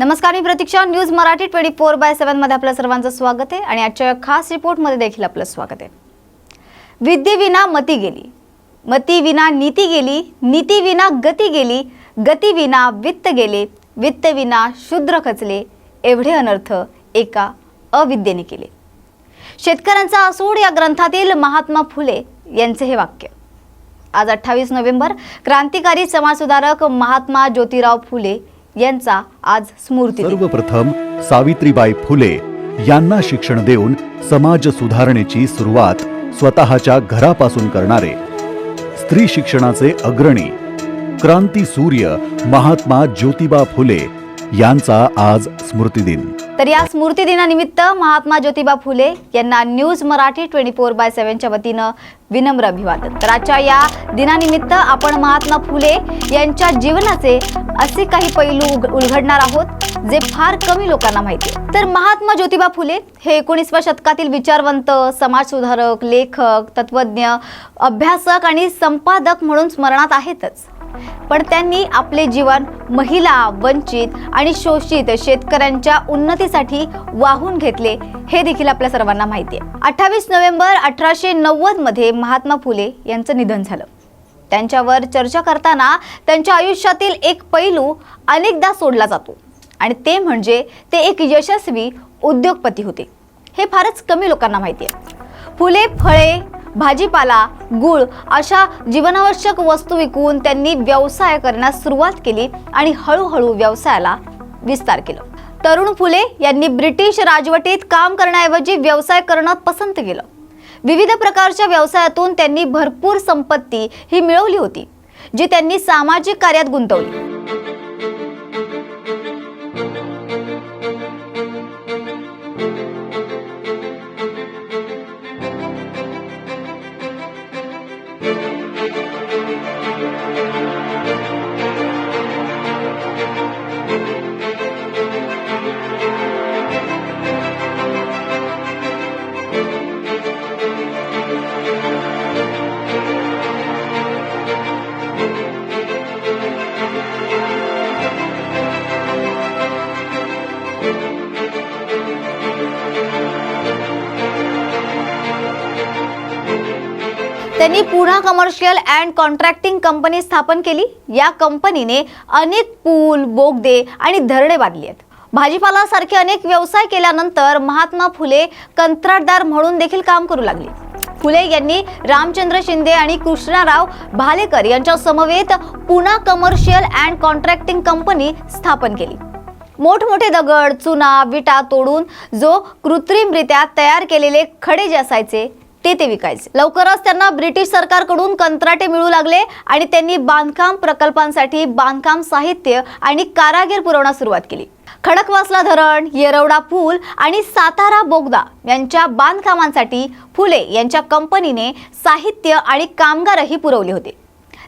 नमस्कार, मी प्रतीक्षा. न्यूज मराठी 24/7 मध्ये आपल्या सर्वांचं स्वागत आहे आणि आजच्या खास रिपोर्ट मध्ये देखील आपलं स्वागत आहे. विद्येविना मती गेली, मती विना नीती गेली, नीती विना गती गेली, गती विना वित्त गेले, वित्त विना शूद्र खचले, एवढे अनर्थ एका अविद्येने केले. शेतकऱ्यांचा असूड या ग्रंथातील महात्मा फुले यांचे हे वाक्य. आज 28 नोव्हेंबर क्रांतिकारी समाजसुधारक महात्मा ज्योतिराव फुले यांचा आज स्मृती दिन. सर्वप्रथम सावित्रीबाई फुले यांना शिक्षण देऊन समाज सुधारणेची सुरुवात स्वतःच्या घरापासून करणारे स्त्री शिक्षणाचे अग्रणी क्रांती सूर्य महात्मा ज्योतिबा फुले यांचा आज स्मृती दिन. तर या स्मृती दिनानिमित्त महात्मा ज्योतिबा फुले यांना न्यूज मराठी 24/7 च्या वतीनं विनम्र अभिवादन. तर आजच्या या दिनानिमित्त आपण महात्मा फुले यांच्या जीवनाचे असे काही पैलू उलगडणार आहोत जे फार कमी लोकांना माहिती आहे. तर महात्मा ज्योतिबा फुले हे 19व्या शतकातील विचारवंत, समाजसुधारक, लेखक, तत्वज्ञ, अभ्यासक आणि संपादक म्हणून स्मरणात आहेतच. पण त्यांनी आपले जीवन महिला, वंचित आणि शोषित शेतकऱ्यांच्या उन्नतीसाठी वाहून घेतले हे देखील आपल्या सर्वांना माहिती आहे. 28 नोव्हेंबर 1890 मध्ये महात्मा फुले यांचं निधन झालं. त्यांच्यावर चर्चा करताना त्यांच्या आयुष्यातील एक पैलू अनेकदा सोडला जातो आणि ते म्हणजे ते एक यशस्वी उद्योगपती होते. हे फारच कमी लोकांना माहिती आहे. फुले फळे, भाजीपाला, गूळ अशा जीवनावश्यक वस्तू विकून त्यांनी व्यवसाय करण्यास सुरुवात केली आणि हळूहळू व्यवसायाला विस्तार केला. तरुण फुले यांनी ब्रिटिश राजवटीत काम करण्याऐवजी व्यवसाय करणं पसंत केलं. विविध प्रकारच्या व्यवसायातून त्यांनी भरपूर संपत्ती ही मिळवली होती, जी त्यांनी सामाजिक कार्यात गुंतवली. त्यांनी Poona commercial and contracting company स्थापन केली. या कंपनीने अनेक पूल, बोगदे आणि धरणे बांधली आहेत. भाजीपाला सारखे अनेक व्यवसाय केल्यानंतर महात्मा फुले कंत्राटदार म्हणून देखील काम करू लागले. फुले यांनी रामचंद्र शिंदे आणि कृष्णराव भालेकर यांच्या समवेत Poona commercial and contracting company स्थापन केली. मोठमोठे दगड, चुना, विटा तोडून जो कृत्रिमरित्या तयार केलेले खडे जे असायचे ते विकायचे. लवकरच त्यांना ब्रिटिश सरकारकडून कंत्राटे मिळू लागले आणि त्यांनी बांधकाम प्रकल्पांसाठी बांधकाम साहित्य आणि कारागीर पुरवण्यास सुरुवात केली. खडकवासला धरण, येरवडा पूल आणि सातारा बोगदा यांच्या बांधकामांसाठी फुले यांच्या कंपनीने साहित्य आणि कामगारही पुरवले होते.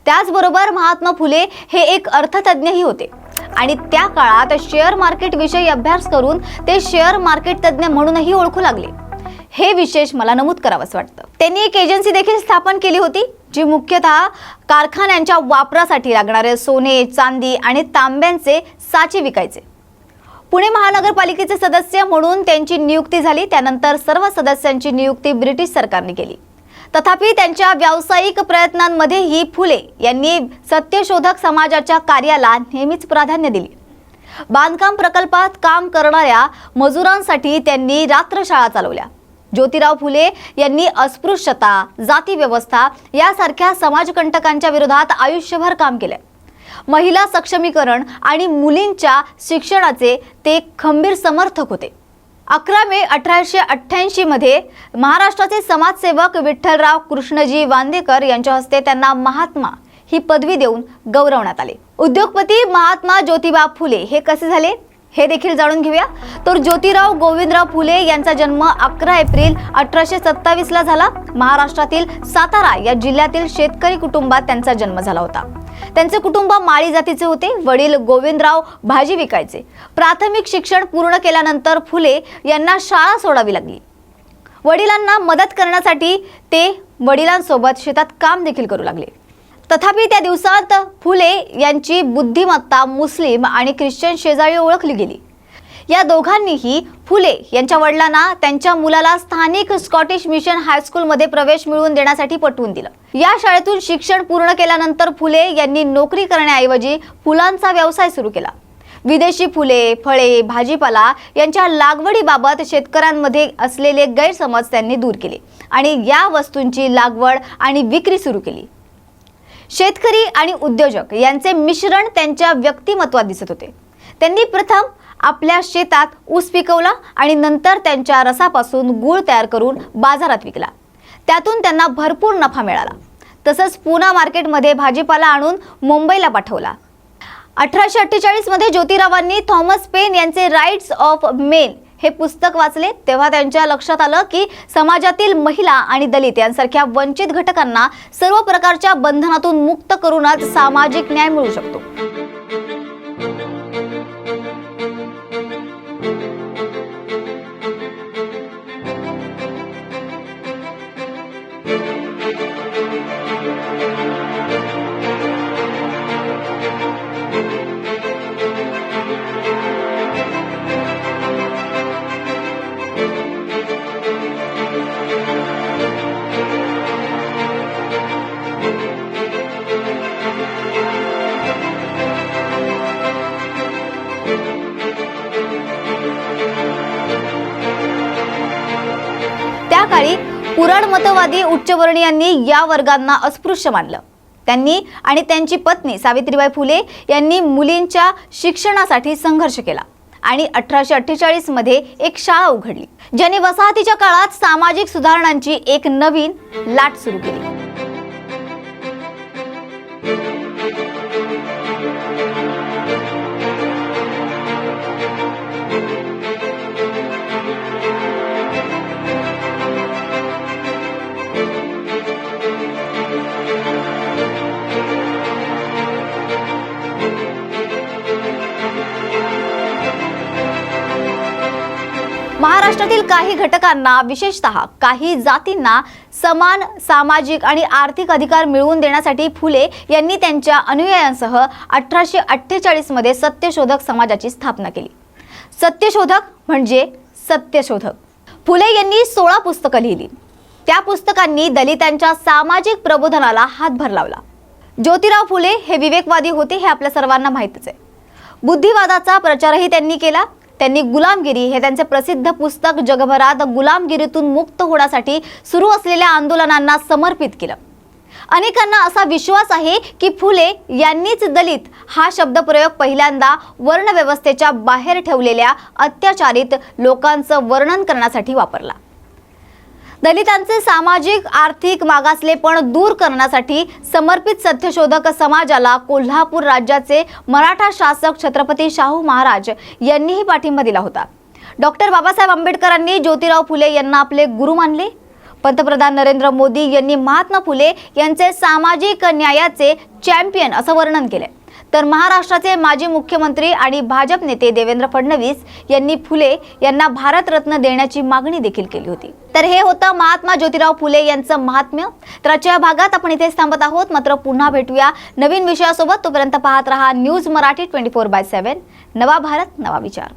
त्याचबरोबर महात्मा फुले हे एक अर्थतज्ञही होते आणि त्या काळात शेअर मार्केट विषयी अभ्यास करून ते शेअर मार्केट तज्ञ म्हणूनही ओळखू लागले. हे विशेष मला नमूद करावंसं वाटतं. त्यांनी एक एजन्सी देखील स्थापन केली होती, जी मुख्यतः कारखान्यांच्या वापरासाठी लागणारे सोने, चांदी आणि तांब्यांचे साचे विकायचे. पुणे महानगरपालिकेचे सदस्य म्हणून त्यांची नियुक्ती झाली. त्यानंतर सर्व सदस्यांची नियुक्ती ब्रिटिश सरकारने केली. तथापि त्यांच्या व्यावसायिक प्रयत्नांमध्येही फुले यांनी सत्यशोधक समाजाच्या कार्याला नेहमीच प्राधान्य दिले. बांधकाम प्रकल्पात काम करणाऱ्या मजुरांसाठी त्यांनी रात्रशाळा चालवल्या. ज्योतिराव फुले यांनी अस्पृश्यता, जाती व्यवस्था यासारख्या समाजकंटकांच्या विरोधात आयुष्यभर काम केले. महिला सक्षमीकरण आणि मुलींच्या शिक्षणाचे ते खंबीर समर्थक होते. 11 मे 1888 मध्ये महाराष्ट्राचे समाजसेवक विठ्ठलराव कृष्णजी वांदेकर यांच्या हस्ते त्यांना महात्मा ही पदवी देऊन गौरवण्यात आले. उद्योगपती महात्मा ज्योतिबा फुले हे कसे झाले हे देखील जाणून घेऊया. तर ज्योतिराव गोविंदराव फुले यांचा जन्म 11 एप्रिल 1827 ला झाला. महाराष्ट्रातील सातारा या जिल्ह्यातील शेतकरी कुटुंबात त्यांचा जन्म झाला होता. त्यांचे कुटुंब माळी जातीचे होते. वडील गोविंदराव भाजी विकायचे. प्राथमिक शिक्षण पूर्ण केल्यानंतर फुले यांना शाळा सोडावी लागली. वडिलांना मदत करण्यासाठी ते वडिलांसोबत शेतात काम देखील करू लागले. तथापि त्या दिवसात फुले यांची बुद्धिमत्ता मुस्लिम आणि ख्रिश्चन शेजारी ओळखली गेली। या दोघांनीही फुले यांच्या वडिलांना त्यांच्या मुलाला स्थानिक स्कॉटिश मिशन हायस्कूलमध्ये प्रवेश मिळवून देण्यासाठी पटवून दिलं। या शाळेतून शिक्षण पूर्ण केल्यानंतर फुले यांनी नोकरी करण्याऐवजी फुलांचा व्यवसाय सुरू केला। विदेशी फुले, फळे, भाजीपाला यांच्या लागवडीबाबत शेतकऱ्यांमध्ये असलेले गैरसमज त्यांनी दूर केले आणि या वस्तूंची लागवड आणि विक्री सुरू केली। शेतकरी आणि उद्योजक यांचे मिश्रण त्यांच्या व्यक्तिमत्वात दिसत होते। त्यांनी प्रथम आपल्या शेतात ऊस पिकवला आणि नंतर त्यांच्या रसापासून गूळ तयार करून बाजारात विकला। त्यातून त्यांना भरपूर नफा मिळाला। तसंच पुणा मार्केटमध्ये भाजीपाला आणून मुंबईला पाठवला। 1848 मध्ये ज्योतिरावांनी थॉमस पेन यांचे राईट्स ऑफ मेन हे पुस्तक वाचले तेव्हा त्यांच्या लक्षात आलं की समाजातील महिला आणि दलित यांसारख्या वंचित घटकांना सर्व प्रकारच्या बंधनातून मुक्त करूनच सामाजिक न्याय मिळू शकतो। त्या काळी पुराणमतवादी उच्चवर्णीयांनी या वर्गांना अस्पृश्य मानलं। त्यांनी आणि त्यांची पत्नी सावित्रीबाई फुले यांनी मुलींच्या शिक्षणासाठी संघर्ष केला आणि 1848 मध्ये एक शाळा उघडली, ज्याने वसाहतीच्या काळात सामाजिक सुधारणांची एक नवीन लाट सुरू केली। महाराष्ट्रातील काही घटकांना, विशेषतः काही जातींना समान सामाजिक आणि आर्थिक अधिकार मिळवून देण्यासाठी फुले यांनी त्यांच्या अनुयायांसह 1848 मध्ये सत्यशोधक समाजाची स्थापना केली। सत्यशोधक म्हणजे सत्यशोधक। फुले यांनी 16 पुस्तकं लिहिली। त्या पुस्तकांनी दलितांच्या सामाजिक प्रबोधनाला हातभार लावला। ज्योतिराव फुले हे विवेकवादी होते हे आपल्या सर्वांना माहितच आहे। बुद्धिवादाचा प्रचारही त्यांनी केला। त्यांनी गुलामगिरी हे त्यांचे प्रसिद्ध पुस्तक जगभरात गुलामगिरीतून मुक्त होण्यासाठी सुरू असलेल्या आंदोलनांना समर्पित केलं। अनेकांना असा विश्वास आहे की फुले यांनीच दलित हा शब्दप्रयोग पहिल्यांदा वर्णव्यवस्थेच्या बाहेर ठेवलेल्या अत्याचारित लोकांचं वर्णन करण्यासाठी वापरला। दलितांचे सामाजिक आर्थिक मागासलेपण दूर करण्यासाठी समर्पित सत्यशोधक समाजाला कोल्हापूर राज्याचे मराठा शासक छत्रपती शाहू महाराज यांनीही पाठिंबा दिला होता। डॉक्टर बाबासाहेब आंबेडकरांनी ज्योतिराव फुले यांना आपले गुरु मानले। पंतप्रधान नरेंद्र मोदी यांनी महात्मा फुले यांचे सामाजिक न्यायाचे चॅम्पियन असं वर्णन केले। तर महाराष्ट्राचे माजी मुख्यमंत्री आणि भाजप नेते देवेंद्र फडणवीस यांनी फुले यांना भारतरत्न देण्याची मागणी देखील केली होती। तर हे होतं महात्मा ज्योतिराव फुले यांचं महात्म्य। तर आजच्या भागात आपण इथेच थांबत आहोत, मात्र पुन्हा भेटूया नवीन विषयासोबत। तोपर्यंत पाहत रहा न्यूज मराठी 24/7, नवा भारत नवा विचार।